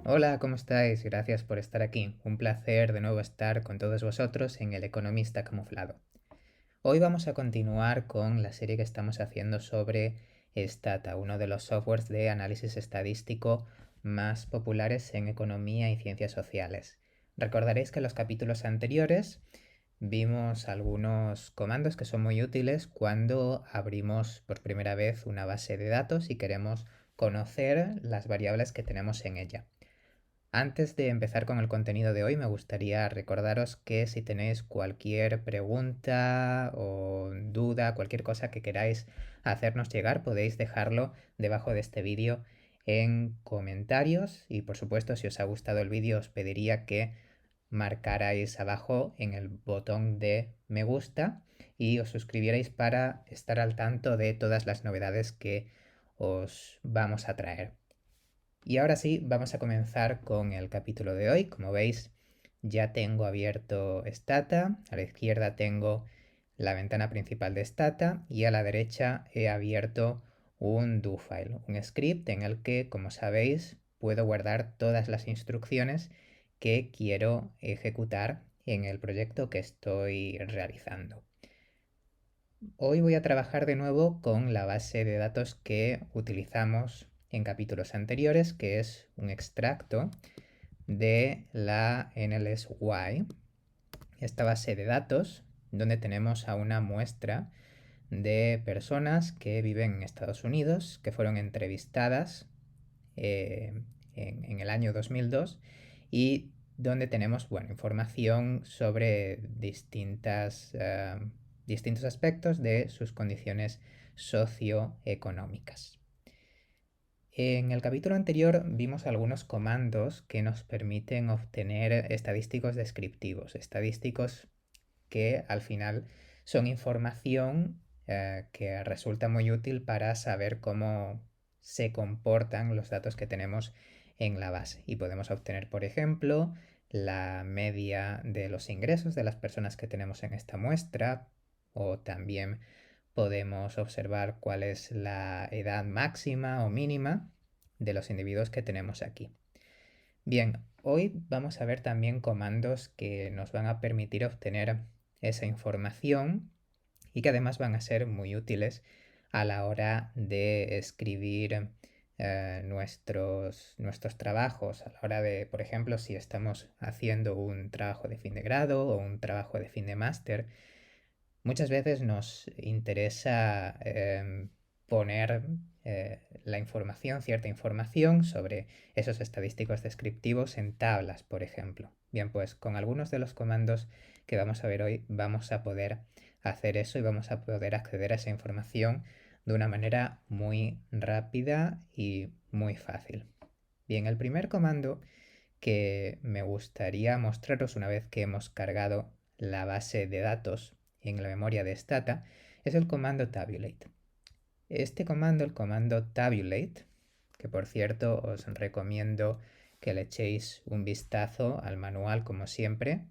Hola, ¿cómo estáis? Gracias por estar aquí. Un placer de nuevo estar con todos vosotros en El Economista Camuflado. Hoy vamos a continuar con la serie que estamos haciendo sobre Stata, uno de los softwares de análisis estadístico más populares en economía y ciencias sociales. Recordaréis que en los capítulos anteriores vimos algunos comandos que son muy útiles cuando abrimos por primera vez una base de datos y queremos conocer las variables que tenemos en ella. Antes de empezar con el contenido de hoy, me gustaría recordaros que si tenéis cualquier pregunta o duda, cualquier cosa que queráis hacernos llegar, podéis dejarlo debajo de este vídeo en comentarios. Y por supuesto, si os ha gustado el vídeo, os pediría que marcarais abajo en el botón de me gusta y os suscribierais para estar al tanto de todas las novedades que os vamos a traer. Y ahora sí, vamos a comenzar con el capítulo de hoy. Como veis, ya tengo abierto Stata. A la izquierda tengo la ventana principal de Stata y a la derecha he abierto un do-file, un script en el que, como sabéis, puedo guardar todas las instrucciones que quiero ejecutar en el proyecto que estoy realizando. Hoy voy a trabajar de nuevo con la base de datos que utilizamos en capítulos anteriores, que es un extracto de la NLSY, esta base de datos donde tenemos a una muestra de personas que viven en Estados Unidos, que fueron entrevistadas en el año 2002 y donde tenemos información sobre distintos aspectos de sus condiciones socioeconómicas. En el capítulo anterior vimos algunos comandos que nos permiten obtener estadísticos descriptivos, estadísticos que al final son información que resulta muy útil para saber cómo se comportan los datos que tenemos en la base. Y podemos obtener, por ejemplo, la media de los ingresos de las personas que tenemos en esta muestra, o también podemos observar cuál es la edad máxima o mínima de los individuos que tenemos aquí. Bien, hoy vamos a ver también comandos que nos van a permitir obtener esa información y que además van a ser muy útiles a la hora de escribir nuestros trabajos, a la hora de, por ejemplo, si estamos haciendo un trabajo de fin de grado o un trabajo de fin de máster. Muchas veces nos interesa poner la información, cierta información sobre esos estadísticos descriptivos en tablas, por ejemplo. Bien, pues con algunos de los comandos que vamos a ver hoy vamos a poder hacer eso y vamos a poder acceder a esa información de una manera muy rápida y muy fácil. Bien, el primer comando que me gustaría mostraros una vez que hemos cargado la base de datos en la memoria de Stata es el comando tabulate. Este comando, el comando tabulate, que por cierto os recomiendo que le echéis un vistazo al manual como siempre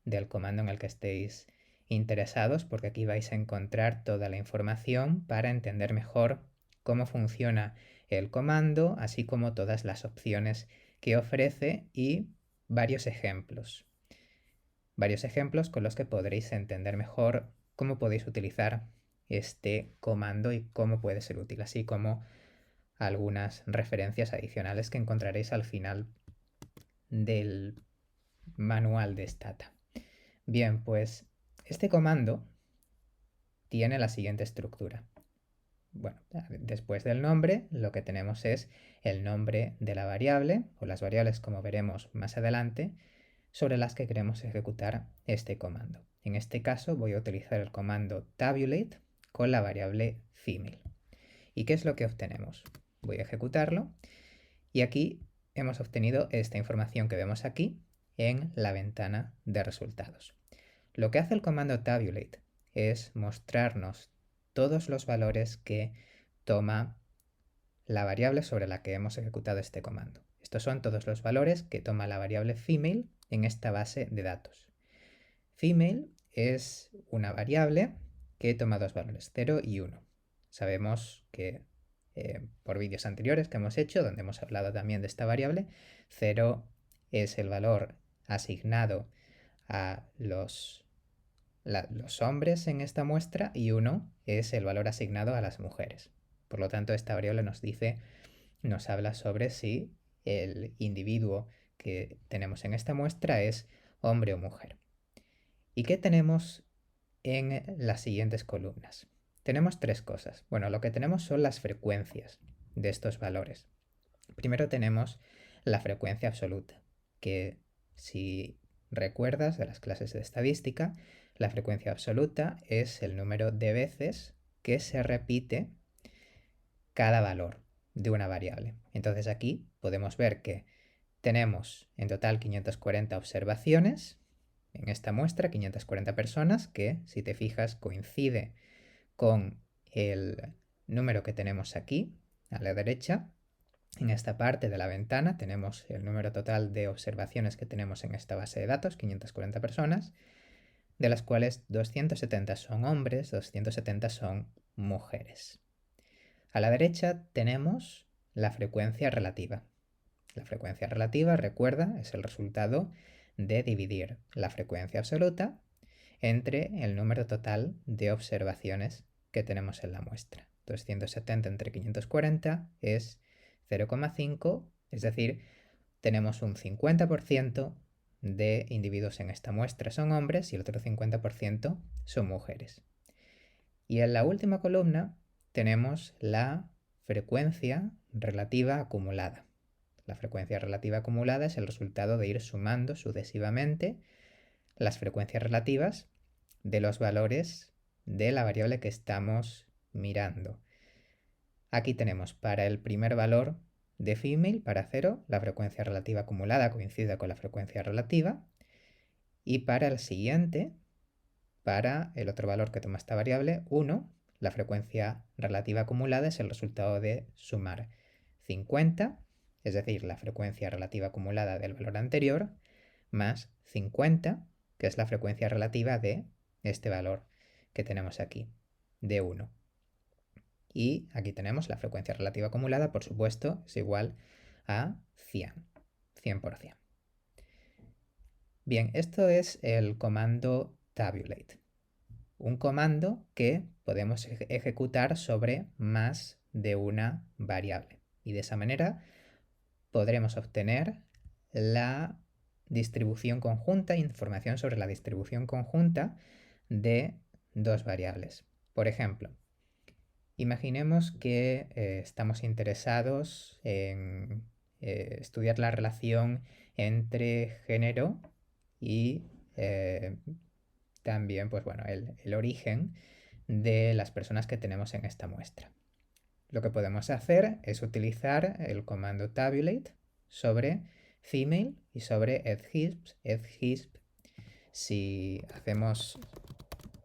del comando en el que estéis interesados, porque aquí vais a encontrar toda la información para entender mejor cómo funciona el comando, así como todas las opciones que ofrece y varios ejemplos. Varios ejemplos con los que podréis entender mejor cómo podéis utilizar este comando y cómo puede ser útil, así como algunas referencias adicionales que encontraréis al final del manual de Stata. Bien, pues este comando tiene la siguiente estructura. Bueno, después del nombre lo que tenemos es el nombre de la variable o las variables, como veremos más adelante, sobre las que queremos ejecutar este comando. En este caso voy a utilizar el comando tabulate con la variable female. ¿Y qué es lo que obtenemos? Voy a ejecutarlo y aquí hemos obtenido esta información que vemos aquí en la ventana de resultados. Lo que hace el comando tabulate es mostrarnos todos los valores que toma la variable sobre la que hemos ejecutado este comando. Estos son todos los valores que toma la variable female en esta base de datos. Female es una variable que toma dos valores, 0 y 1. Sabemos que por vídeos anteriores que hemos hecho, donde hemos hablado también de esta variable. 0 es el valor asignado a los hombres en esta muestra y 1 es el valor asignado a las mujeres. Por lo tanto, esta variable nos habla sobre si el individuo que tenemos en esta muestra es hombre o mujer. ¿Y qué tenemos en las siguientes columnas? Tenemos tres cosas. Bueno, lo que tenemos son las frecuencias de estos valores. Primero tenemos la frecuencia absoluta, que si recuerdas de las clases de estadística, la frecuencia absoluta es el número de veces que se repite cada valor de una variable. Entonces aquí podemos ver que tenemos en total 540 observaciones en esta muestra, 540 personas, que si te fijas coincide con el número que tenemos aquí a la derecha. En esta parte de la ventana tenemos el número total de observaciones que tenemos en esta base de datos, 540 personas, de las cuales 270 son hombres, 270 son mujeres. A la derecha tenemos la frecuencia relativa. La frecuencia relativa, recuerda, es el resultado de dividir la frecuencia absoluta entre el número total de observaciones que tenemos en la muestra. 270 entre 540 es 0,5, es decir, tenemos un 50% de individuos en esta muestra son hombres y el otro 50% son mujeres. Y en la última columna tenemos la frecuencia relativa acumulada. La frecuencia relativa acumulada es el resultado de ir sumando sucesivamente las frecuencias relativas de los valores de la variable que estamos mirando. Aquí tenemos para el primer valor de female, para 0, la frecuencia relativa acumulada coincide con la frecuencia relativa. Y para el siguiente, para el otro valor que toma esta variable, 1, la frecuencia relativa acumulada es el resultado de sumar 50, es decir, la frecuencia relativa acumulada del valor anterior, más 50, que es la frecuencia relativa de este valor que tenemos aquí, de 1. Y aquí tenemos la frecuencia relativa acumulada, por supuesto, es igual a 100, 100%. Bien, esto es el comando tabulate. Un comando que podemos ejecutar sobre más de una variable. Y de esa manera podremos obtener la distribución conjunta, información sobre la distribución conjunta de dos variables. Por ejemplo, imaginemos que estamos interesados en estudiar la relación entre género y también, pues bueno, el origen de las personas que tenemos en esta muestra. Lo que podemos hacer es utilizar el comando tabulate sobre female y sobre edhisp. Si hacemos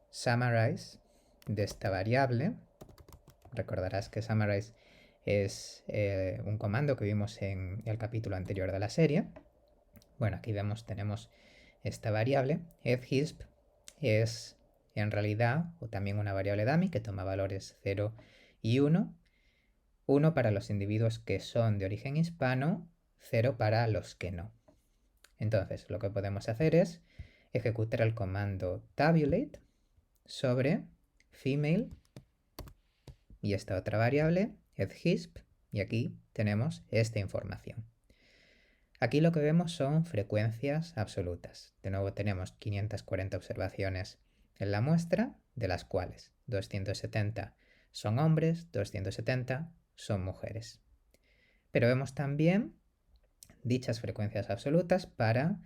summarize de esta variable, recordarás que summarize es un comando que vimos en el capítulo anterior de la serie. Bueno, aquí tenemos esta variable. Edhisp es en realidad también una variable dummy que toma valores 0 y 1. 1 para los individuos que son de origen hispano, 0 para los que no. Entonces, lo que podemos hacer es ejecutar el comando tabulate sobre female y esta otra variable, edhisp, y aquí tenemos esta información. Aquí lo que vemos son frecuencias absolutas. De nuevo tenemos 540 observaciones en la muestra, de las cuales 270 son hombres, 270 son mujeres. Pero vemos también dichas frecuencias absolutas para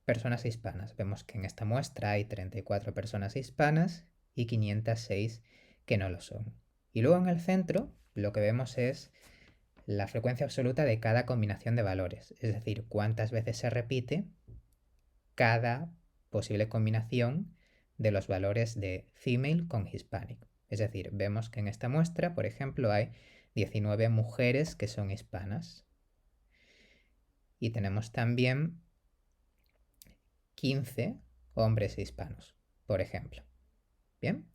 personas hispanas. Vemos que en esta muestra hay 34 personas hispanas y 506 que no lo son. Y luego en el centro lo que vemos es la frecuencia absoluta de cada combinación de valores, es decir, cuántas veces se repite cada posible combinación de los valores de female con hispanic. Es decir, vemos que en esta muestra, por ejemplo, hay 19 mujeres que son hispanas. Y tenemos también 15 hombres hispanos, por ejemplo. Bien,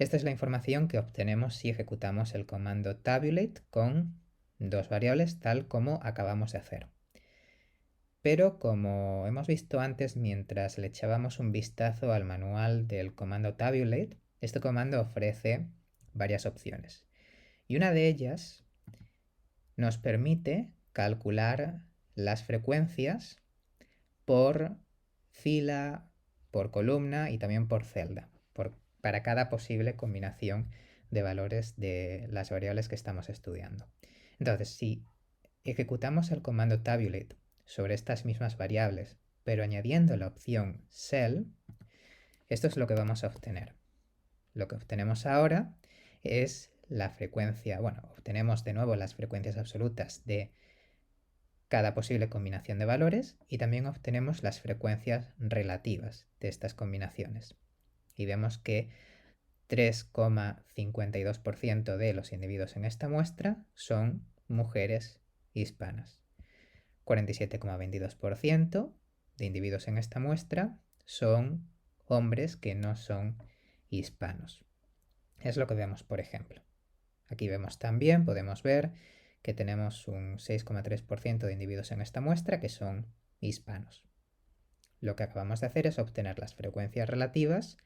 Esta es la información que obtenemos si ejecutamos el comando tabulate con dos variables tal como acabamos de hacer. Pero como hemos visto antes mientras le echábamos un vistazo al manual del comando tabulate, este comando ofrece varias opciones. Y una de ellas nos permite calcular las frecuencias por fila, por columna y también por celda, para cada posible combinación de valores de las variables que estamos estudiando. Entonces, si ejecutamos el comando tabulate sobre estas mismas variables, pero añadiendo la opción cell, esto es lo que vamos a obtener. Lo que obtenemos ahora es la frecuencia, bueno, obtenemos de nuevo las frecuencias absolutas de cada posible combinación de valores y también obtenemos las frecuencias relativas de estas combinaciones. Y vemos que 3,52% de los individuos en esta muestra son mujeres hispanas. 47,22% de individuos en esta muestra son hombres que no son hispanos. Es lo que vemos, por ejemplo. Aquí vemos también, podemos ver que tenemos un 6,3% de individuos en esta muestra que son hispanos. Lo que acabamos de hacer es obtener las frecuencias relativas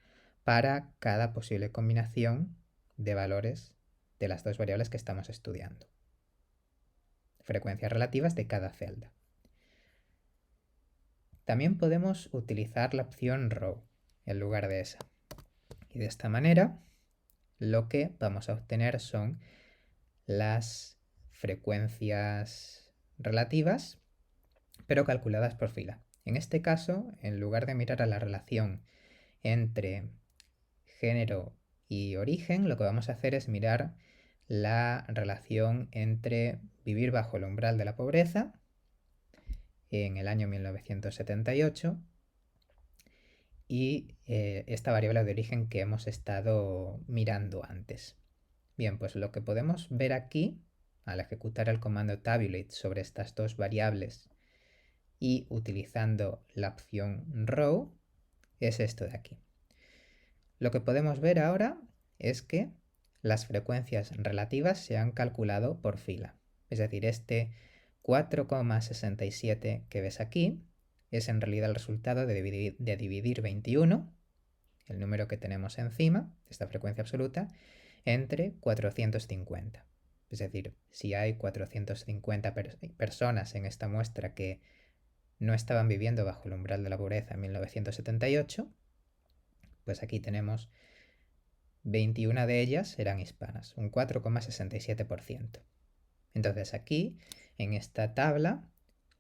para cada posible combinación de valores de las dos variables que estamos estudiando. Frecuencias relativas de cada celda. También podemos utilizar la opción row en lugar de esa. Y de esta manera lo que vamos a obtener son las frecuencias relativas, pero calculadas por fila. En este caso, en lugar de mirar a la relación entre género y origen, lo que vamos a hacer es mirar la relación entre vivir bajo el umbral de la pobreza en el año 1978 y esta variable de origen que hemos estado mirando antes. Bien, pues lo que podemos ver aquí al ejecutar el comando tabulate sobre estas dos variables y utilizando la opción row es esto de aquí. Lo que podemos ver ahora es que las frecuencias relativas se han calculado por fila. Es decir, este 4,67 que ves aquí es en realidad el resultado de dividir 21, el número que tenemos encima, esta frecuencia absoluta, entre 450. Es decir, si hay 450 personas en esta muestra que no estaban viviendo bajo el umbral de la pobreza en 1978, pues aquí tenemos 21 de ellas eran hispanas, un 4,67%. Entonces aquí, en esta tabla,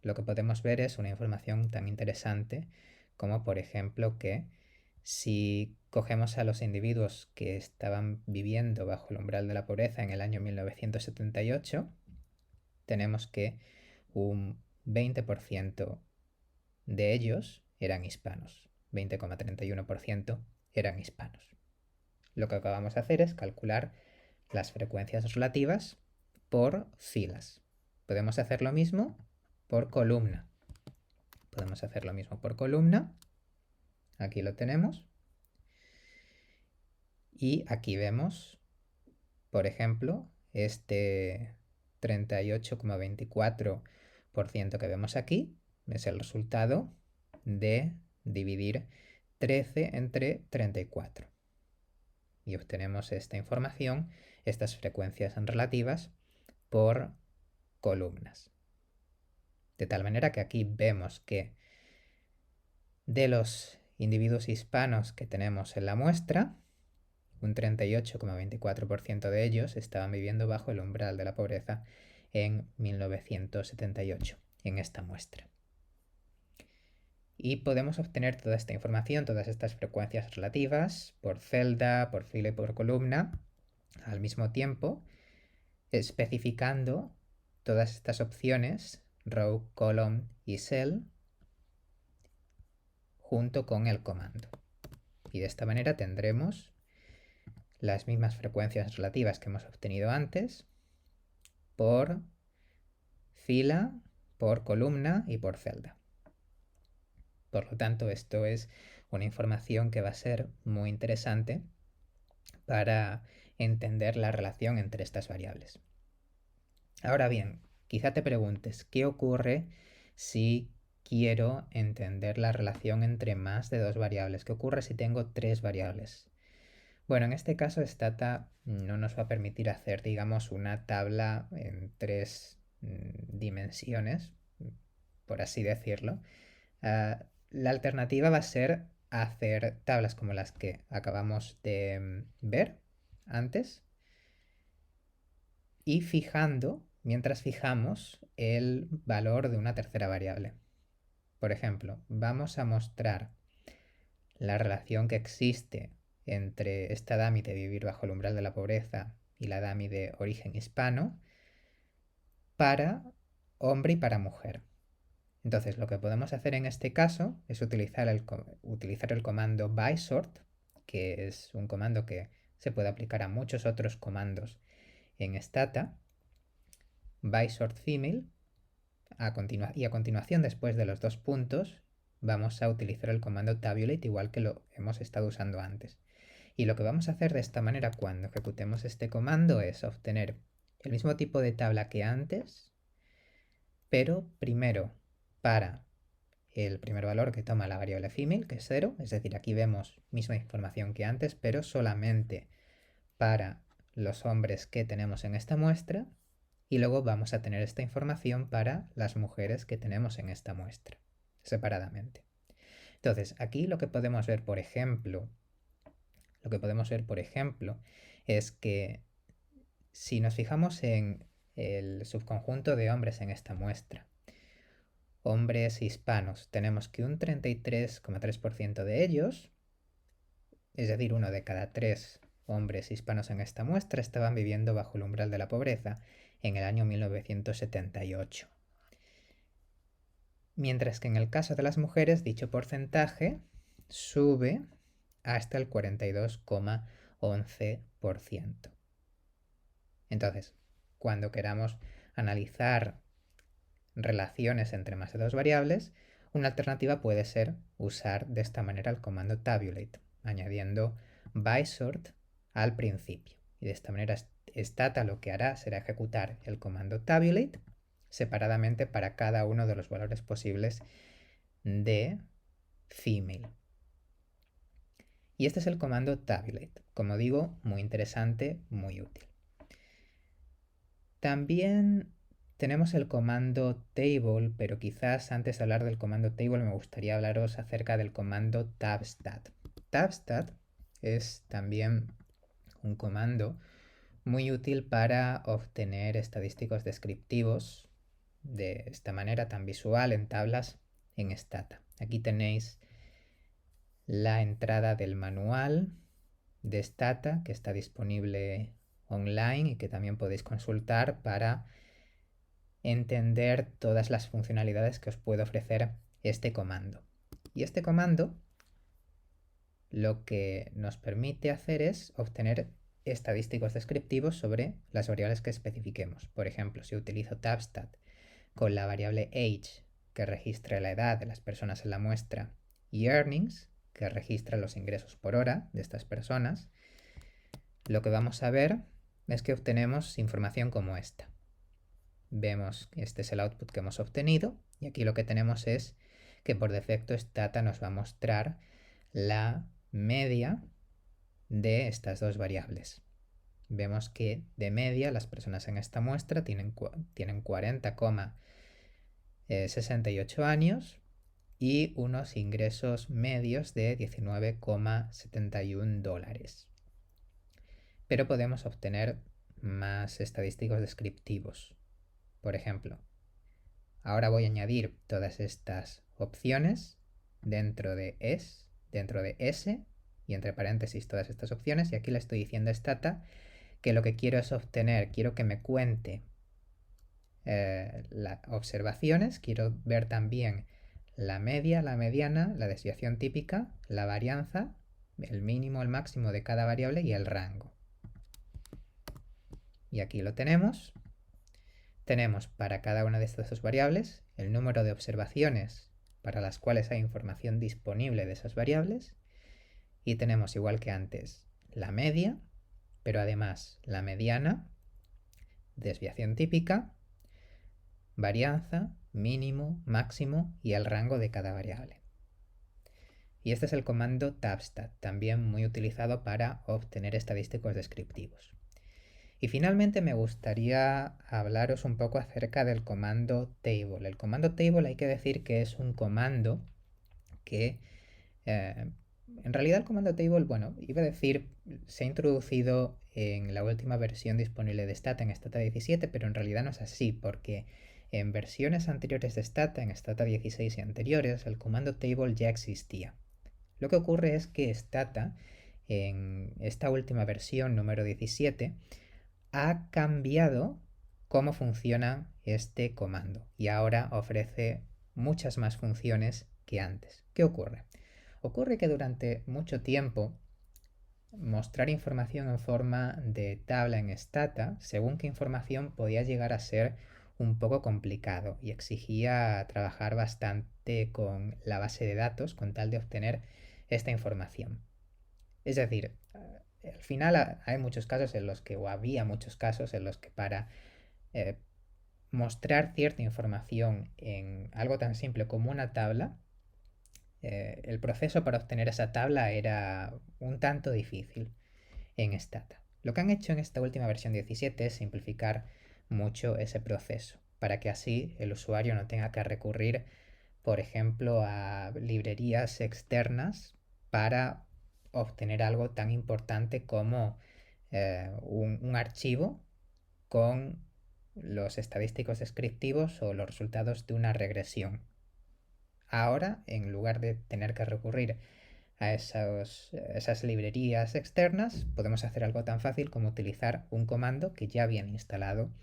lo que podemos ver es una información tan interesante como, por ejemplo, que si cogemos a los individuos que estaban viviendo bajo el umbral de la pobreza en el año 1978, tenemos que un 20% de ellos eran hispanos, 20,31% eran hispanos. Lo que acabamos de hacer es calcular las frecuencias relativas por filas. Podemos hacer lo mismo por columna. Aquí lo tenemos. Y aquí vemos, por ejemplo, este 38,24% que vemos aquí es el resultado de dividir 13 entre 34. Y obtenemos esta información, estas frecuencias relativas, por columnas. De tal manera que aquí vemos que de los individuos hispanos que tenemos en la muestra, un 38,24% de ellos estaban viviendo bajo el umbral de la pobreza en 1978, en esta muestra. Y podemos obtener toda esta información, todas estas frecuencias relativas, por celda, por fila y por columna, al mismo tiempo, especificando todas estas opciones, row, column y cell, junto con el comando. Y de esta manera tendremos las mismas frecuencias relativas que hemos obtenido antes por fila, por columna y por celda. Por lo tanto, esto es una información que va a ser muy interesante para entender la relación entre estas variables. Ahora bien, quizá te preguntes, ¿qué ocurre si quiero entender la relación entre más de dos variables? ¿Qué ocurre si tengo tres variables? Bueno, en este caso Stata no nos va a permitir hacer, digamos, una tabla en tres dimensiones, por así decirlo. La alternativa va a ser hacer tablas como las que acabamos de ver antes y mientras fijamos el valor de una tercera variable. Por ejemplo, vamos a mostrar la relación que existe entre esta DAMI de vivir bajo el umbral de la pobreza y la DAMI de origen hispano para hombre y para mujer. Entonces, lo que podemos hacer en este caso es utilizar el comando BySort, que es un comando que se puede aplicar a muchos otros comandos en Stata, BySort Female, y a continuación, después de los dos puntos, vamos a utilizar el comando Tabulate, igual que lo hemos estado usando antes. Y lo que vamos a hacer de esta manera cuando ejecutemos este comando es obtener el mismo tipo de tabla que antes, pero primero para el primer valor que toma la variable female, que es 0, es decir, aquí vemos misma información que antes, pero solamente para los hombres que tenemos en esta muestra, y luego vamos a tener esta información para las mujeres que tenemos en esta muestra, separadamente. Entonces, aquí lo que podemos ver, por ejemplo, es que si nos fijamos en el subconjunto de hombres en esta muestra, hombres hispanos, tenemos que un 33,3% de ellos, es decir, uno de cada tres hombres hispanos en esta muestra, estaban viviendo bajo el umbral de la pobreza en el año 1978. Mientras que en el caso de las mujeres, dicho porcentaje sube hasta el 42,11%. Entonces, cuando queramos analizar relaciones entre más de dos variables, una alternativa puede ser usar de esta manera el comando tabulate, añadiendo BySort al principio. Y de esta manera Stata lo que hará será ejecutar el comando tabulate separadamente para cada uno de los valores posibles de female. Y este es el comando tabulate. Como digo, muy interesante, muy útil. También tenemos el comando table, pero quizás antes de hablar del comando table me gustaría hablaros acerca del comando tabstat. Tabstat es también un comando muy útil para obtener estadísticos descriptivos de esta manera tan visual en tablas en Stata. Aquí tenéis la entrada del manual de Stata que está disponible online y que también podéis consultar para entender todas las funcionalidades que os puede ofrecer este comando. Y este comando lo que nos permite hacer es obtener estadísticos descriptivos sobre las variables que especifiquemos. Por ejemplo, si utilizo tabstat con la variable age, que registra la edad de las personas en la muestra, y earnings, que registra los ingresos por hora de estas personas, lo que vamos a ver es que obtenemos información como esta. Vemos que este es el output que hemos obtenido y aquí lo que tenemos es que por defecto Stata nos va a mostrar la media de estas dos variables. Vemos que de media las personas en esta muestra tienen 40,68 años y unos ingresos medios de $19,71. Pero podemos obtener más estadísticos descriptivos. Por ejemplo, ahora voy a añadir todas estas opciones dentro de S y entre paréntesis todas estas opciones, y aquí le estoy diciendo a Stata que lo que quiero es quiero que me cuente las observaciones, quiero ver también la media, la mediana, la desviación típica, la varianza, el mínimo, el máximo de cada variable y el rango. Y aquí lo tenemos. Tenemos para cada una de estas dos variables el número de observaciones para las cuales hay información disponible de esas variables y tenemos, igual que antes, la media, pero además la mediana, desviación típica, varianza, mínimo, máximo y el rango de cada variable. Y este es el comando tabstat, también muy utilizado para obtener estadísticos descriptivos. Y finalmente me gustaría hablaros un poco acerca del comando table. El comando table hay que decir que es un comando que en realidad el comando table, bueno, iba a decir, se ha introducido en la última versión disponible de Stata, en Stata 17, pero en realidad no es así, porque en versiones anteriores de Stata, en Stata 16 y anteriores, el comando table ya existía. Lo que ocurre es que Stata, en esta última versión, número 17, ha cambiado cómo funciona este comando y ahora ofrece muchas más funciones que antes. ¿Qué ocurre? Ocurre que durante mucho tiempo mostrar información en forma de tabla en Stata, según qué información, podía llegar a ser un poco complicado y exigía trabajar bastante con la base de datos con tal de obtener esta información. Es decir, al final hay muchos casos en los que, o había muchos casos en los que para mostrar cierta información en algo tan simple como una tabla, el proceso para obtener esa tabla era un tanto difícil en Stata. Lo que han hecho en esta última versión 17 es simplificar mucho ese proceso, para que así el usuario no tenga que recurrir, por ejemplo, a librerías externas para obtener algo tan importante como un archivo con los estadísticos descriptivos o los resultados de una regresión. Ahora, en lugar de tener que recurrir a esas librerías externas, podemos hacer algo tan fácil como utilizar un comando que ya viene instalado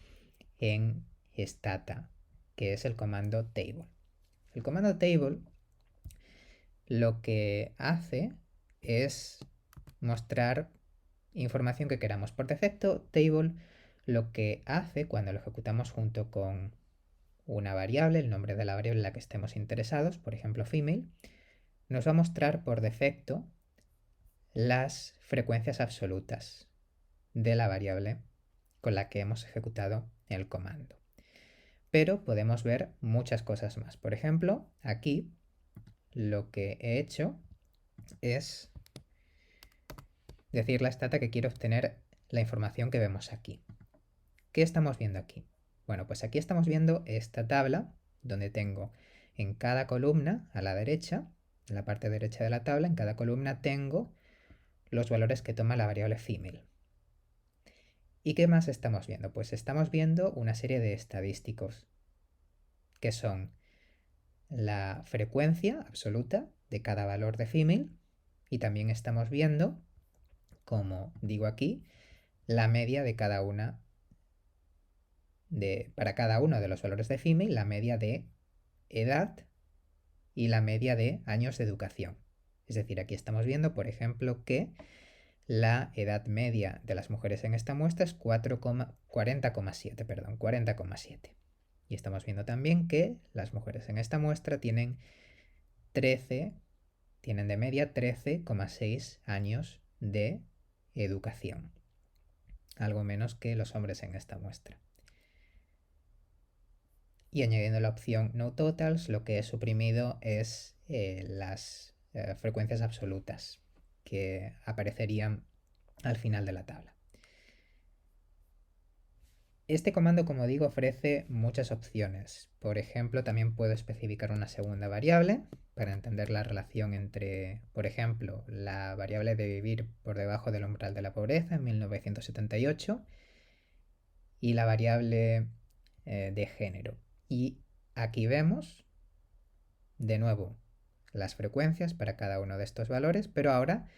en Stata, que es el comando table. El comando table lo que hace es mostrar información que queramos. Por defecto, table lo que hace cuando lo ejecutamos junto con una variable, el nombre de la variable en la que estemos interesados, por ejemplo female, nos va a mostrar por defecto las frecuencias absolutas de la variable con la que hemos ejecutado el comando. Pero podemos ver muchas cosas más. Por ejemplo, aquí lo que he hecho es decirle a Stata que quiero obtener la información que vemos aquí. ¿Qué estamos viendo aquí? Bueno, pues aquí estamos viendo esta tabla donde tengo en cada columna a la derecha, en la parte derecha de la tabla, en cada columna tengo los valores que toma la variable female. ¿Y qué más estamos viendo? Pues estamos viendo una serie de estadísticos que son la frecuencia absoluta de cada valor de female y también estamos viendo, como digo aquí, la media de cada una para cada uno de los valores de female, la media de edad y la media de años de educación. Es decir, aquí estamos viendo, por ejemplo, que la edad media de las mujeres en esta muestra es 40,7. Y estamos viendo también que las mujeres en esta muestra tienen de media 13,6 años de educación. Algo menos que los hombres en esta muestra. Y añadiendo la opción No Totals, lo que he suprimido es las frecuencias absolutas que aparecerían al final de la tabla. Este comando, como digo, ofrece muchas opciones. Por ejemplo, también puedo especificar una segunda variable para entender la relación entre, por ejemplo, la variable de vivir por debajo del umbral de la pobreza en 1978 y la variable de género. Y aquí vemos, de nuevo, las frecuencias para cada uno de estos valores, pero ahora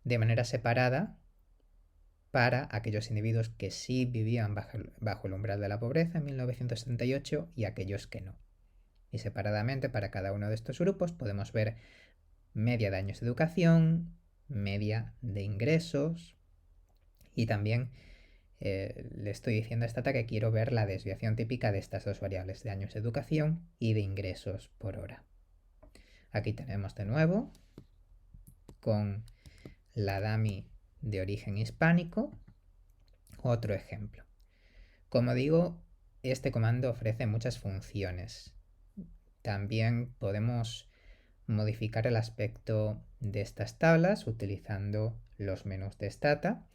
de manera separada para aquellos individuos que sí vivían bajo el umbral de la pobreza en 1978 y aquellos que no. Y separadamente para cada uno de estos grupos podemos ver media de años de educación, media de ingresos y también le estoy diciendo a Stata que quiero ver la desviación típica de estas dos variables de años de educación y de ingresos por hora. Aquí tenemos de nuevo con la dummy de origen hispánico. Otro ejemplo. Como digo, este comando ofrece muchas funciones. También podemos modificar el aspecto de estas tablas utilizando los menús de Stata.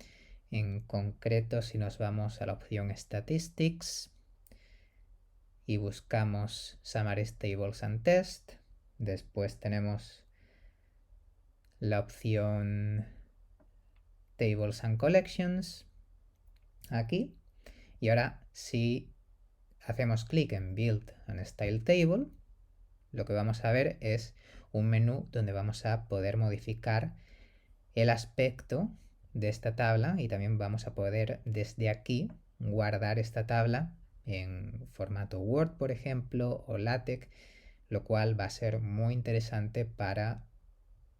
En concreto, si nos vamos a la opción Statistics y buscamos Summaries, Tables and Test, después tenemos la opción Tables and Collections aquí, y ahora si hacemos clic en Build and Style Table, lo que vamos a ver es un menú donde vamos a poder modificar el aspecto de esta tabla, y también vamos a poder desde aquí guardar esta tabla en formato Word, por ejemplo, o LaTeX, lo cual va a ser muy interesante para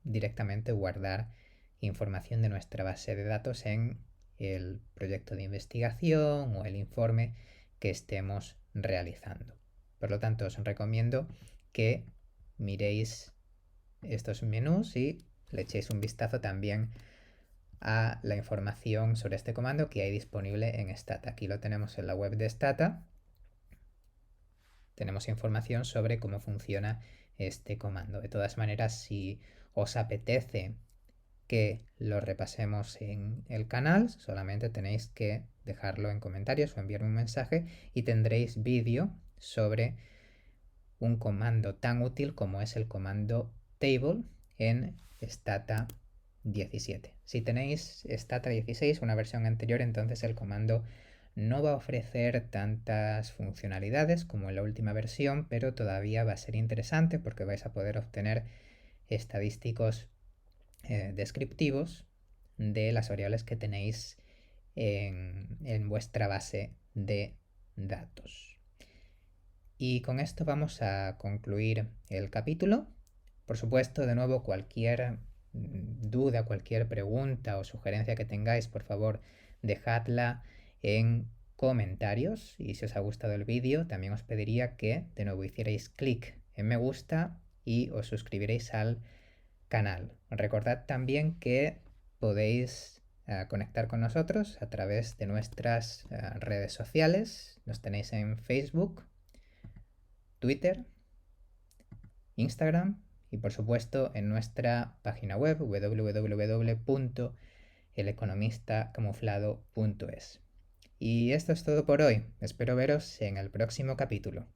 directamente guardar información de nuestra base de datos en el proyecto de investigación o el informe que estemos realizando. Por lo tanto, os recomiendo que miréis estos menús y le echéis un vistazo también a la información sobre este comando que hay disponible en Stata. Aquí lo tenemos en la web de Stata. Tenemos información sobre cómo funciona este comando. De todas maneras, si os apetece que lo repasemos en el canal, solamente tenéis que dejarlo en comentarios o enviarme un mensaje y tendréis vídeo sobre un comando tan útil como es el comando table en Stata 17. Si tenéis Stata 16, una versión anterior, entonces el comando no va a ofrecer tantas funcionalidades como en la última versión, pero todavía va a ser interesante porque vais a poder obtener estadísticos descriptivos de las variables que tenéis en vuestra base de datos. Y con esto vamos a concluir el capítulo. Por supuesto, de nuevo, cualquier duda, cualquier pregunta o sugerencia que tengáis, por favor, dejadla en comentarios. Y si os ha gustado el vídeo, también os pediría que de nuevo hicierais clic en me gusta y os suscribiréis al canal. Recordad también que podéis conectar con nosotros a través de nuestras redes sociales. Nos tenéis en Facebook, Twitter, Instagram y por supuesto en nuestra página web www.eleconomistacamuflado.es. Y esto es todo por hoy. Espero veros en el próximo capítulo.